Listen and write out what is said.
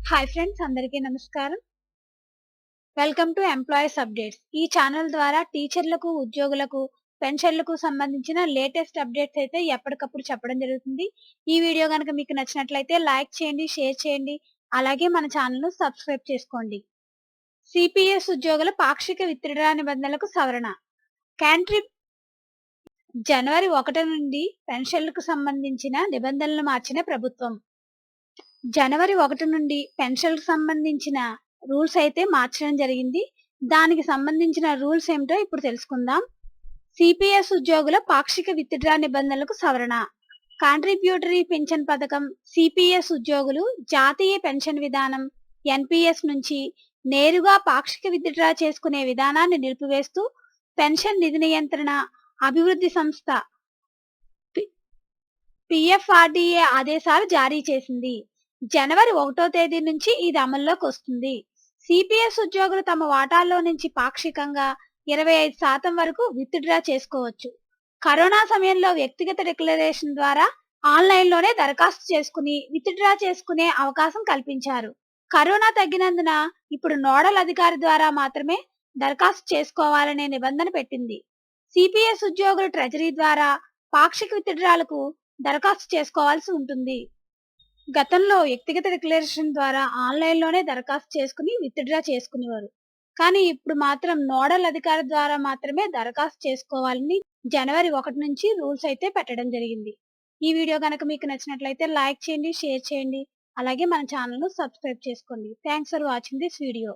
Hi friends, అందరికీ నమస్కారం. Welcome to employees updates. ఈ ఛానల్ ద్వారా టీచర్లకు, ఉద్యోగులకు, పెన్షన్లకు సంబంధించిన లేటెస్ట్ అప్డేట్స్ అయితే ఎప్పటికప్పుడు చెప్పడం జరుగుతుంది. ఈ వీడియో గనుక మీకు నచ్చినట్లయితే లైక్ చేయండి, షేర్ చేయండి. అలాగే మన ఛానల్‌ను సబ్స్క్రైబ్ చేసుకోండి. సిపిఎస్ ఉద్యోగుల పాక్షిక విత్డ్రా నిబంధనలకు సవరణ. క్యాంట్రీ జనవరి 1 నుండి పెన్షన్లకు సంబంధించిన నిబంధనలు మార్చిన ప్రభుత్వం. జనవరి 1 నుండి పెన్షన్‌లకు సంబంధించిన రూల్స్ అయితే మార్చడం జరిగింది. దానికి సంబంధించిన రూల్స్ ఏమిటో ఇప్పుడు తెలుసుకుందాం. సిపిఎస్ ఉద్యోగుల పాక్షిక విత్డ్రా నిబంధనలకు సవరణ. కాంట్రిబ్యూటరీ పెన్షన్ పథకం సిపిఎస్ ఉద్యోగులు జాతీయ పెన్షన్ విధానం ఎన్పిఎస్ నుంచి నేరుగా పాక్షిక విత్డ్రా చేసుకునే విధానాన్ని నిలిపివేస్తూ పెన్షన్ నిధి నియంత్రణ అభివృద్ధి సంస్థ పిఎఫ్ఆర్డిఏ ఆదేశాలు జారీ చేసింది. జనవరి 1వ తేదీ నుంచి ఇది అమల్లోకి వస్తుంది. సిపిఎస్ ఉద్యోగులు తమ వాటాల్లో నుంచి పాక్షికంగా 25% వరకు విత్డ్రా చేసుకోవచ్చు. కరోనా సమయంలో వ్యక్తిగత డిక్లరేషన్ ద్వారా ఆన్లైన్లోనే దరఖాస్తు చేసుకుని విత్డ్రా చేసుకునే అవకాశం కల్పించారు. కరోనా తగ్గినందున ఇప్పుడు నోడల్ అధికారి ద్వారా మాత్రమే దరఖాస్తు చేసుకోవాలనే నిబంధన పెట్టింది. సిపిఎస్ ఉద్యోగులు ట్రెజరీ ద్వారా పాక్షిక విత్డ్రాలకు దరఖాస్తు చేసుకోవాల్సి ఉంటుంది. గతంలో వ్యక్తిగత డిక్లరేషన్ ద్వారా ఆన్లైన్లోనే దరఖాస్తు చేసుకుని విత్డ్రా చేసుకునేవారు. కానీ ఇప్పుడు మాత్రం నోడల్ అధికారి ద్వారా మాత్రమే దరఖాస్తు చేసుకోవాలని జనవరి 1 నుంచి రూల్స్ అయితే పెట్టడం జరిగింది. ఈ వీడియో కనుక మీకు నచ్చినట్లయితే లైక్ చేయండి, షేర్ చేయండి. అలాగే మన ఛానల్‌ను సబ్స్క్రైబ్ చేసుకోండి. Thanks for watching this video.